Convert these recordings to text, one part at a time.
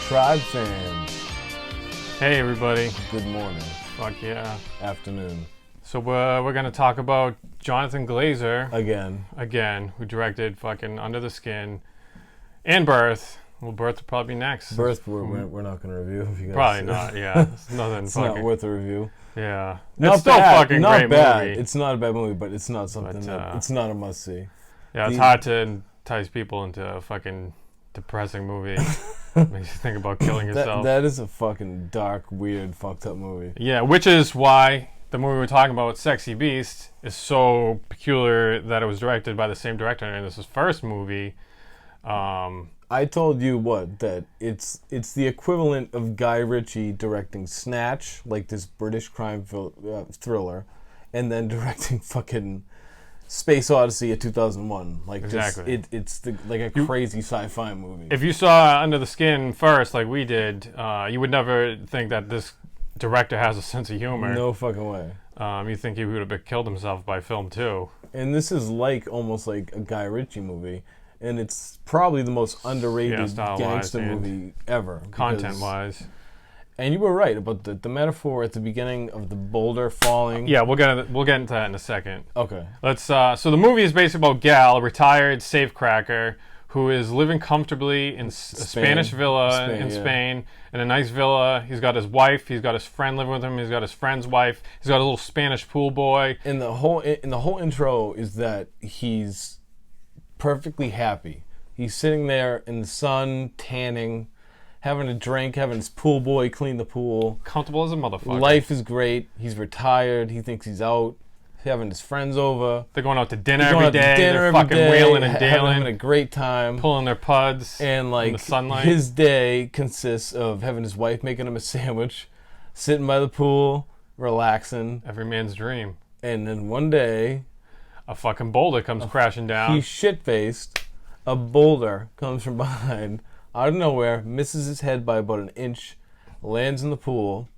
Tribe fans, Hey everybody. good morning, Fuck yeah. afternoon, So we're gonna talk about Jonathan Glazer again. who directed fucking Under the Skin and Birth. Well, Birth will probably be next. Birth, we're not going to review. If you guys Probably not. Yeah, it's nothing. It's fucking, not worth a review. Yeah, Not it's still bad, fucking not great bad. movie. It's not a bad movie, but it's not something But, that it's not a must see. Yeah, it's hard to entice people into a fucking depressing movie. Makes you think about killing yourself. That is a fucking dark, weird, fucked up movie. Yeah, which is why the movie we're talking about, Sexy Beast, is so peculiar that it was directed by the same director in his first movie. I told you that it's the equivalent of Guy Ritchie directing Snatch, like this British crime thriller, and then directing fucking Space Odyssey of 2001. Like Exactly. It's like a crazy sci-fi movie. If you saw Under the Skin first, like we did, you would never think that this director has a sense of humor. No fucking way. You think he would have killed himself by film too. And this is almost like a Guy Ritchie movie, and it's probably the most underrated style-wise gangster and movie ever. Content-wise. And you were right about the metaphor at the beginning of the boulder falling. Yeah, we'll get into that in a second. Okay. Let's. So the movie is basically about Gal, a retired safecracker, who is living comfortably in a Spanish villa in Spain, in a nice villa. He's got his wife. He's got his friend living with him. He's got his friend's wife. He's got a little Spanish pool boy. And the whole intro is that he's perfectly happy. He's sitting there in the sun, tanning, having a drink, having his pool boy clean the pool. Comfortable as a motherfucker. Life is great. He's retired. He thinks he's out. Having his friends over. They're going out to dinner every day. They're fucking wheeling and dealing. Having a great time. Pulling their puds And in the sunlight. His day consists of having his wife making him a sandwich, sitting by the pool, relaxing. Every man's dream. And then one day, A fucking boulder comes crashing down. he's shit-faced. A boulder comes from behind, out of nowhere, misses his head by about an inch, lands in the pool.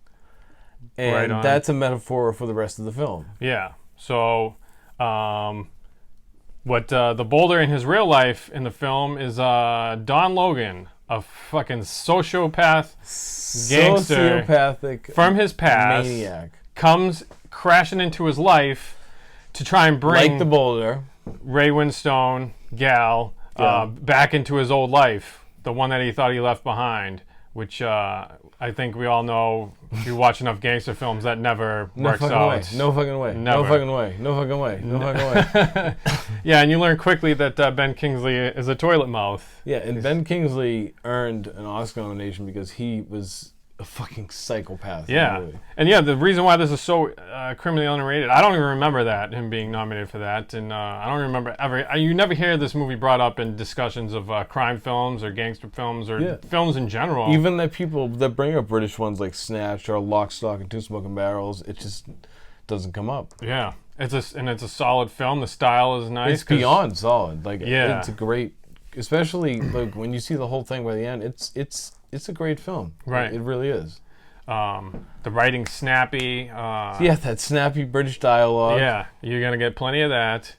And that's a metaphor for the rest of the film. Yeah. So, what the boulder in his real life in the film is Don Logan, a fucking sociopath gangster Sociopathic from his past, maniac. comes crashing into his life to try and bring Like the boulder. Ray Winstone, Gal, back into his old life, the one that he thought he left behind, which I think we all know, if you watch enough gangster films, that never works out. No fucking way. Never. No fucking way. No fucking way. No fucking way. Yeah, and you learn quickly that Ben Kingsley is a toilet mouth. Yeah, and Ben Kingsley earned an Oscar nomination because he was a fucking psychopath. Yeah, Really. and yeah, the reason why this is so criminally underrated, I don't even remember that, him being nominated for that, and I don't remember ever, you never hear this movie brought up in discussions of crime films or gangster films or films in general. Even that people that bring up British ones like Snatch or Lock, Stock, and Two Smoking Barrels, it just doesn't come up. Yeah, it's a solid film. The style is nice. It's beyond solid. Like, Yeah. it's a great, especially like when you see the whole thing by the end. It's a great film. Right. It really is. The writing's snappy. Yeah, that snappy British dialogue. Yeah, you're gonna get plenty of that.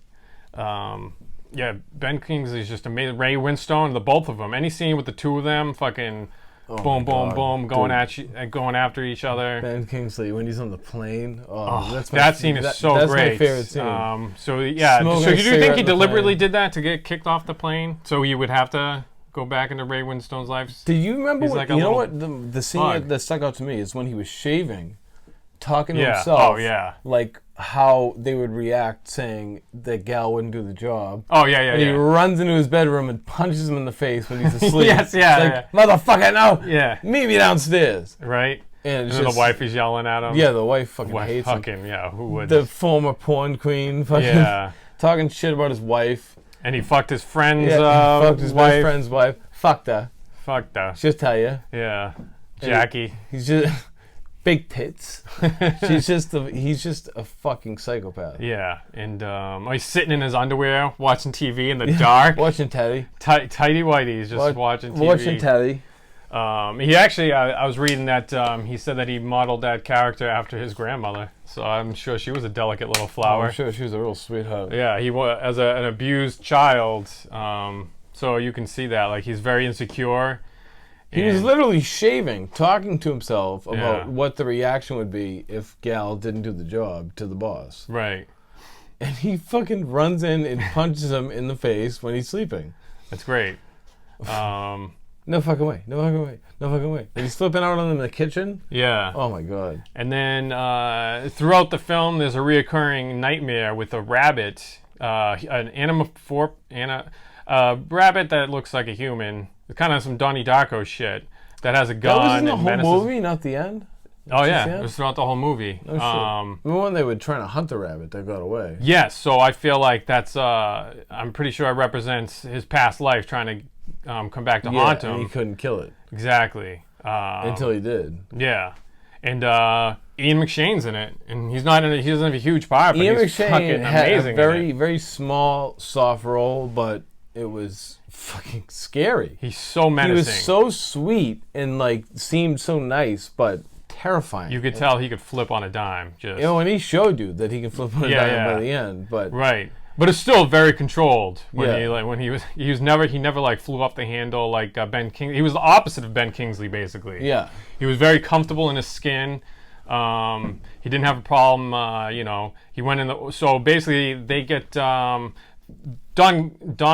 Yeah, Ben Kingsley's just amazing. Ray Winstone, the both of them. Any scene with the two of them, fucking boom, boom, boom, going after each other. Ben Kingsley when he's on the plane. That scene is so that's great. That's my favorite scene. So yeah, Smoking so a you do cigarette think he in the deliberately plane. did that to get kicked off the plane? So you would have to go back into Ray Winstone's life? Do you remember He's what, like a you know little what the scene bug. that stuck out to me is when he was shaving, talking to Yeah. himself. Oh, yeah. Like how they would react saying that Gal wouldn't do the job. Oh yeah, And he runs into his bedroom and punches him in the face when he's asleep. Yes, yeah, It's like, motherfucker, no! Yeah. Meet me downstairs. Right? And And it's then just, the wife is yelling at him. Yeah, the wife fucking Wife hates him. fucking, yeah, who would? The former porn queen fucking Yeah. talking shit about his wife. And he fucked his friend's fucked his wife. best friend's wife. Fucked her. Fucked her. She'll tell you. Yeah. Jackie. He's just big tits. He's just a fucking psychopath. Yeah. And he's sitting in his underwear watching TV in the dark. Watching Teddy. Tighty whitey. He's just watching TV. Watching Teddy. He actually, I was reading that he said that he modeled that character after his grandmother. So I'm sure she was a delicate little flower. I'm sure she was a real sweetheart. Yeah, he was as an abused child. So you can see that, like, he's very insecure. He was literally shaving, talking to himself about what the reaction would be if Gal didn't do the job to the boss. Right. And he fucking runs in and punches him in the face when he's sleeping. That's great. No fucking way. No fucking way. No fucking way. And he's flipping out on him in the kitchen? Yeah. Oh my god. And then throughout the film, there's a reoccurring nightmare with a rabbit, an rabbit that looks like a human. It's kind of some Donnie Darko shit that has a gun. That was in the and whole menaces. movie, not the end? Oh yeah, it was throughout the whole movie. Oh, shit. Remember when they were trying to hunt the rabbit that got away? Yes, so I feel like that's, I'm pretty sure it represents his past life trying to come back to haunt him. And he couldn't kill it. Exactly. Until he did. Yeah. And Ian McShane's in it, and he doesn't have a huge part, but Ian he's McShane fucking had amazing. A very, very small, soft role, but it was fucking scary. He's so menacing. He was so sweet and like seemed so nice, but terrifying. You could tell he could flip on a dime. Just and he showed you that he can flip on a dime by the end, but right. But it's still very controlled when he never like flew off the handle like Ben King. He was the opposite of Ben Kingsley basically. Yeah. He was very comfortable in his skin. He didn't have a problem. He went in the. So basically, they get Don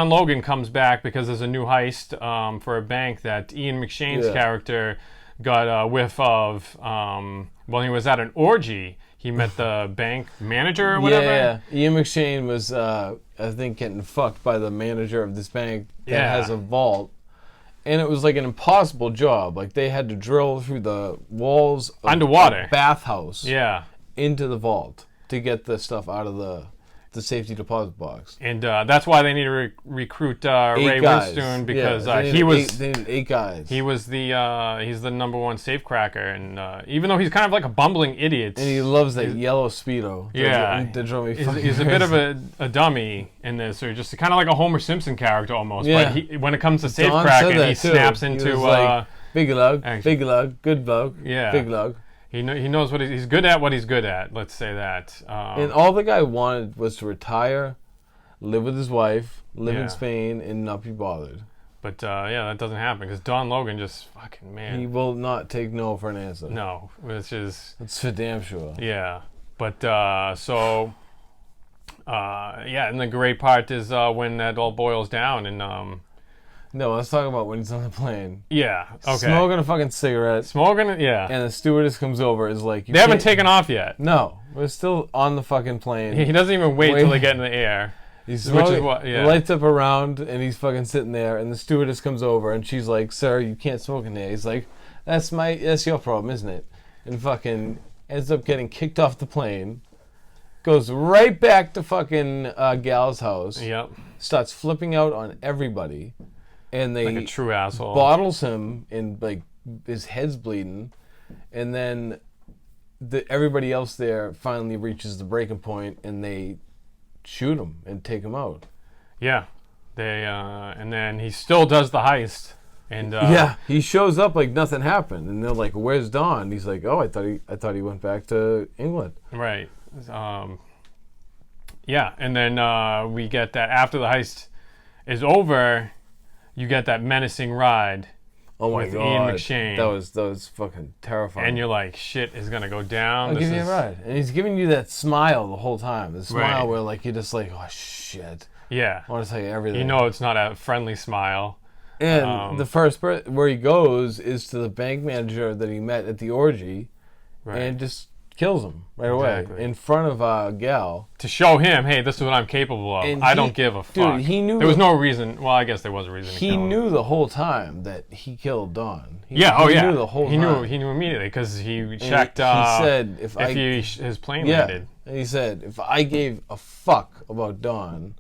Logan comes back because there's a new heist for a bank that Ian McShane's character got a whiff of when he was at an orgy. He met the bank manager or whatever. Yeah. Ian McShane was, I think, getting fucked by the manager of this bank that has a vault. And it was like an impossible job. Like they had to drill through the walls of underwater a bathhouse into the vault to get the stuff out of the safety deposit box. And that's why they need to recruit Ray Winstone because he was they needed 8 guys. He was he's the number one safecracker, and even though he's kind of like a bumbling idiot, and he loves that yellow Speedo. He's a bit of a dummy in this, or just kind of like a Homer Simpson character almost. Yeah. But when it comes to safecracking, he snaps into like, big lug, good lug, big lug. He knows what he's good at. What he's good at. Let's say that. And all the guy wanted was to retire, live with his wife, live in Spain, and not be bothered. But that doesn't happen because Don Logan just fucking man. He will not take no for an answer. No, which is that's for damn sure. Yeah, but and the great part is when that all boils down and. No, let's talk about when he's on the plane. Yeah, okay. Smoking a fucking cigarette. And the stewardess comes over, is like... They haven't taken off yet. No, we're still on the fucking plane. He doesn't even wait till they get in the air. Which is what, lights up around, and he's fucking sitting there, and the stewardess comes over, and she's like, "Sir, you can't smoke in there." He's like, that's your problem, isn't it? And fucking ends up getting kicked off the plane, goes right back to fucking Gal's house. Yep. Starts flipping out on everybody. And they like a true asshole. Bottles him and like his head's bleeding, and then everybody else there finally reaches the breaking point and they shoot him and take him out. Yeah, they and then he still does the heist, and he shows up like nothing happened, and they're like, "Where's Don?" He's like, "Oh, I thought he went back to England." Right. And then we get that after the heist is over. You get that menacing ride. Oh my god! Ian McShane. That was fucking terrifying. And you're like, shit is gonna go down. I'll give you a ride. And he's giving you that smile the whole time. The smile where like you're just like, oh shit. Yeah. I want to tell you everything. You know it's not a friendly smile. And the first where he goes is to the bank manager that he met at the orgy, and just kills him right away in front of Gal to show him, hey, this is what I'm capable of. I don't give a fuck. Dude, he knew there was no reason. Well, I guess there was a reason. He knew the whole time that he killed Don. He knew the whole time. He knew immediately because he checked. He said his plane landed. And he said if I gave a fuck about Don,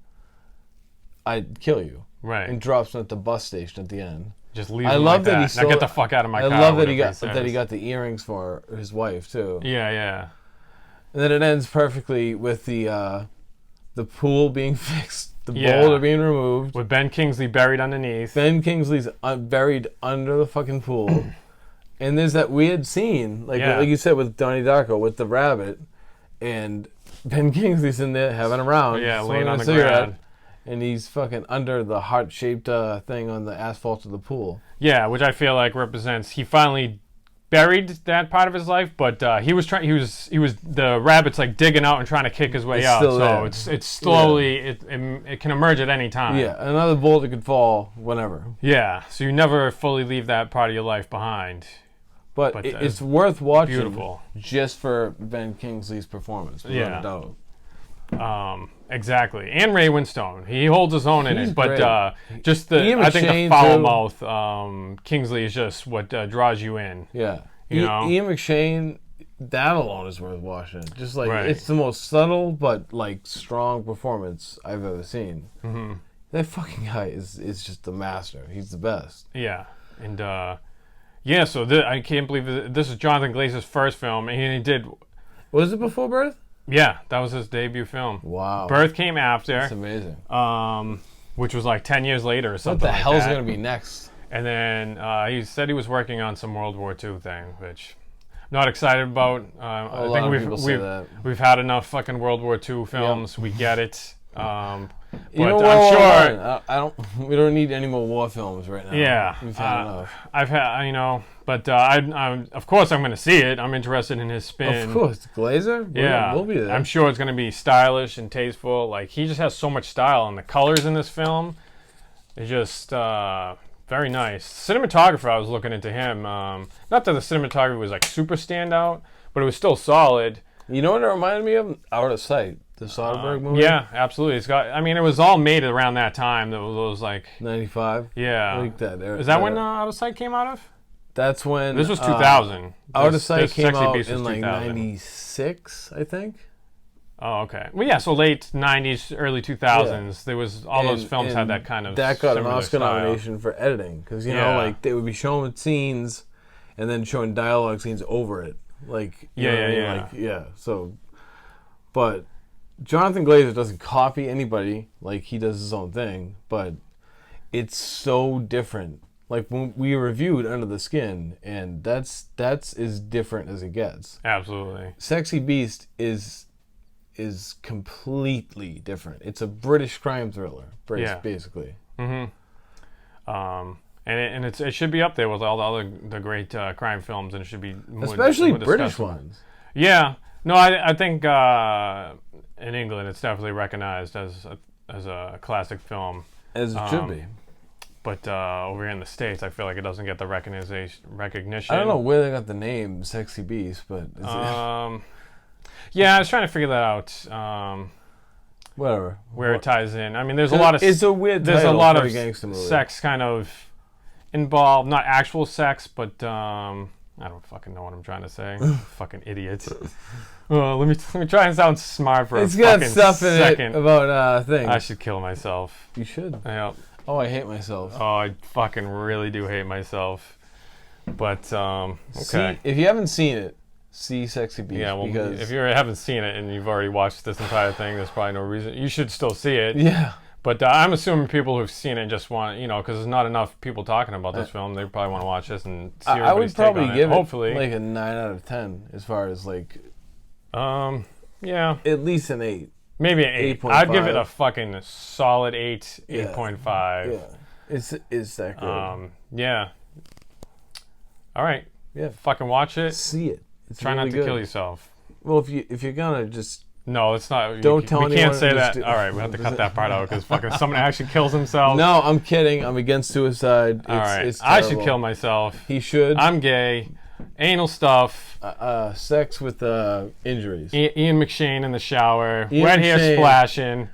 I'd kill you. Right. And drops him at the bus station at the end. Just leave him like that. Now get the fuck out of my car. I love that he got the earrings for his wife too. Yeah. And then it ends perfectly with the pool being fixed The Yeah. bolt are being removed. With Ben Kingsley buried underneath. Ben Kingsley's buried under the fucking pool. And there's that weird scene, like you said with Donnie Darko, with the rabbit. And Ben Kingsley's in there having a round. Laying on the ground. And he's fucking under the heart-shaped thing on the asphalt of the pool. Yeah, which I feel like represents he finally buried that part of his life, but he was the rabbit's like digging out and trying to kick his way out. So there. It's slowly it can emerge at any time. Yeah, another boulder could fall whenever. Yeah, so you never fully leave that part of your life behind. But it's worth watching. Beautiful. Just for Ben Kingsley's performance. Yeah. Exactly. And Ray Winstone. He holds his own in it. But just I think the foul mouth Kingsley is just what draws you in. Yeah. You know? Ian McShane, that alone is worth watching. Just like it's the most subtle but like strong performance I've ever seen. Mm-hmm. That fucking guy is just the master. He's the best. Yeah. And so I can't believe this is Jonathan Glazer's first film, and he did. Was it before Birth? Yeah, that was his debut film. Wow. Birth came after. That's amazing. Which was like 10 years later or something. What the hell's going to be next? And then he said he was working on some World War II thing, which I'm not excited about. I think we've had enough fucking World War II films. Yep. We get it. You know what? I'm sure we don't need any more war films right now. Yeah, we've had enough. I've had, but I'm of course I'm going to see it. I'm interested in his spin. Of course, Glazer. We'll be there. I'm sure it's going to be stylish and tasteful. Like he just has so much style, and the colors in this film is just very nice. Cinematographer, I was looking into him. Not that the cinematography was like super standout, but it was still solid. You know what it reminded me of? Out of Sight. The Soderbergh movie? Yeah, absolutely. It was all made around that time. Those like 95. Yeah. Like that. Is that when Out of Sight came out of? That's when this was 2000. Out of Sight came out Beast in like 2000. 96, I think. Oh, okay. Well, yeah. So late 90s, early 2000s. Yeah. There was all those films had that kind of. That got an Oscar nomination for editing because like they would be showing scenes, and then showing dialogue scenes over it. Like So, but Jonathan Glazer doesn't copy anybody. Like he does his own thing, but it's so different. Like when we reviewed Under the Skin, and that's as different as it gets. Absolutely. Sexy Beast is completely different. It's a British crime thriller, basically. Mm-hmm. And it should be up there with all the other great crime films, and it should be especially British ones. Yeah. No, I think in England it's definitely recognized as a classic film, as it should be. But over here in the States, I feel like it doesn't get the recognition. I don't know where they got the name Sexy Beast, but yeah, I was trying to figure that out. Whatever. Where it ties in. I mean, there's a lot of it's a weird. There's a lot of gangster movie. Sex kind of involved, not actual sex, but I don't fucking know what I'm trying to say. Fucking idiot. Let me try and sound smart for a fucking second. It's got stuff in it about things. I should kill myself. You should. Yeah. Oh, I hate myself. Oh, I fucking really do hate myself. But okay. See, if you haven't seen it, see Sexy Beast. Yeah, well, because if you haven't seen it and you've already watched this entire thing, there's probably no reason you should still see it. Yeah. But I'm assuming people who've seen it just want, because there's not enough people talking about this film. They probably want to watch this and see everybody's take on it. I would probably give hopefully like a 9 out of 10 as far as like. Yeah. At least an 8. Maybe an 8. 8.5. I'd give it a fucking solid 8, yeah. 8.5. Yeah. It's that good. Yeah. All right. Yeah. Fucking watch it. See it. It's Try really not to kill yourself. Well, if you're gonna just. No, it's not. Don't tell anyone. We can't say that. All right, we have to cut that part out because fucking someone actually kills himself. No, I'm kidding. I'm against suicide. All right, I should kill myself. He should. I'm gay. Anal stuff. Sex with injuries. Ian McShane in the shower. Wet hair splashing.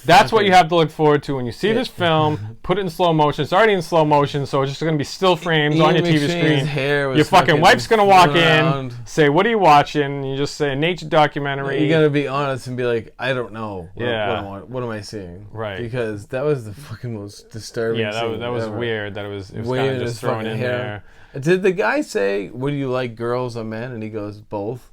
That's what you have to look forward to when you see this film. Put it in slow motion. It's already in slow motion, so it's just going to be still frames on your TV screen. Your fucking wife's going to walk in, say, "What are you watching?" And you just say, "A nature documentary." You got to be honest and be like, "I don't know. What am I seeing?" Right. Because that was the fucking most disturbing. Yeah, that was weird. That it was kind of just thrown in there. Did the guy say, "Would you like girls or men?" And he goes, "Both."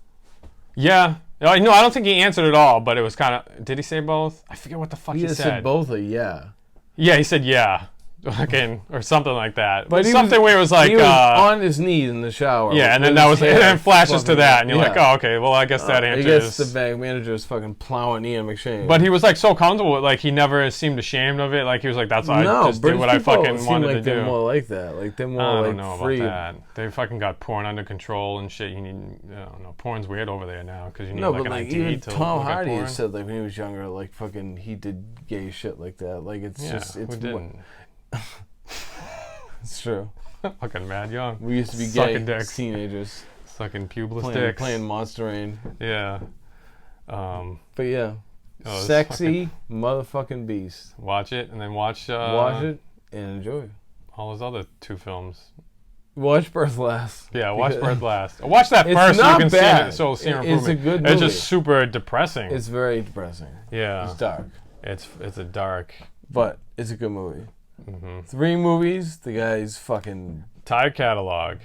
Yeah, No, I don't think he answered at all, but it was kind of... Did he say both? I forget what the fuck he He said. said both or yeah. Yeah, he said yeah. Fucking, or something like that. But something where it was like... He was on his knees in the shower. Yeah, and then that was... And then flashes to that, and you're like, oh, okay, well, I guess that answers... I guess the bank manager was fucking plowing Ian McShane. But he was like so comfortable with, like, he never seemed ashamed of it. Like, he was like, that's I just did what I fucking wanted to do. They're more like that. Like, they're more I like don't know free. about that. They fucking got porn under control and shit. You need... I don't know. Porn's weird over there now, because you need like an ID even to Tom look at Hardy porn. said, like, when he was younger, like, fucking, he did gay shit like that. Like, it's just... It's who didn't? It's true. Fucking mad young. We used to be Sucking gay dicks. teenagers. Sucking pubeless dicks. Playing Monster Rain. Yeah. But yeah. Oh, Sexy motherfucking beast. Watch it and then watch it and enjoy. all his other 2 films. Watch Birth Last. Yeah, watch Birth Last. Watch that first so you can see an improvement. It's a good movie. It's just super depressing. It's very depressing. Yeah. It's dark. It's a dark. But it's a good movie. Mm-hmm. 3 movies. The guy's fucking... Entire catalog.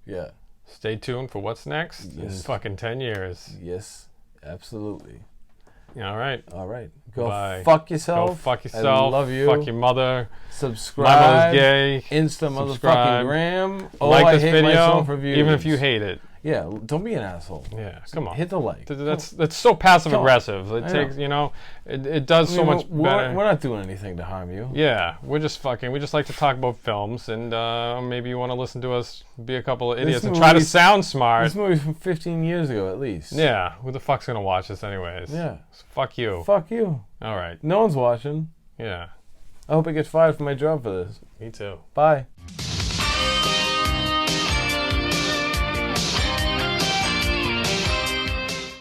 Yeah. Stay tuned for what's next in fucking 10 years. Yes, absolutely. All right. All right. Go Bye. fuck yourself. Go fuck yourself. I love you. Fuck your mother. Subscribe. My mother's gay. Insta Subscribe. motherfucking gram. Oh, Like I this hate video, myself reviews. even if you hate it. Yeah, don't be an asshole. Yeah, come on. Hit the like. That's so passive aggressive. It takes, it does so much better. We're not doing anything to harm you. Yeah, we just like to talk about films, and maybe you want to listen to us be a couple of idiots and try to sound smart. This movie's from 15 years ago, at least. Yeah, who the fuck's gonna watch this anyways? Yeah. So fuck you. Fuck you. All right. No one's watching. Yeah. I hope I get fired from my job for this. Me too. Bye.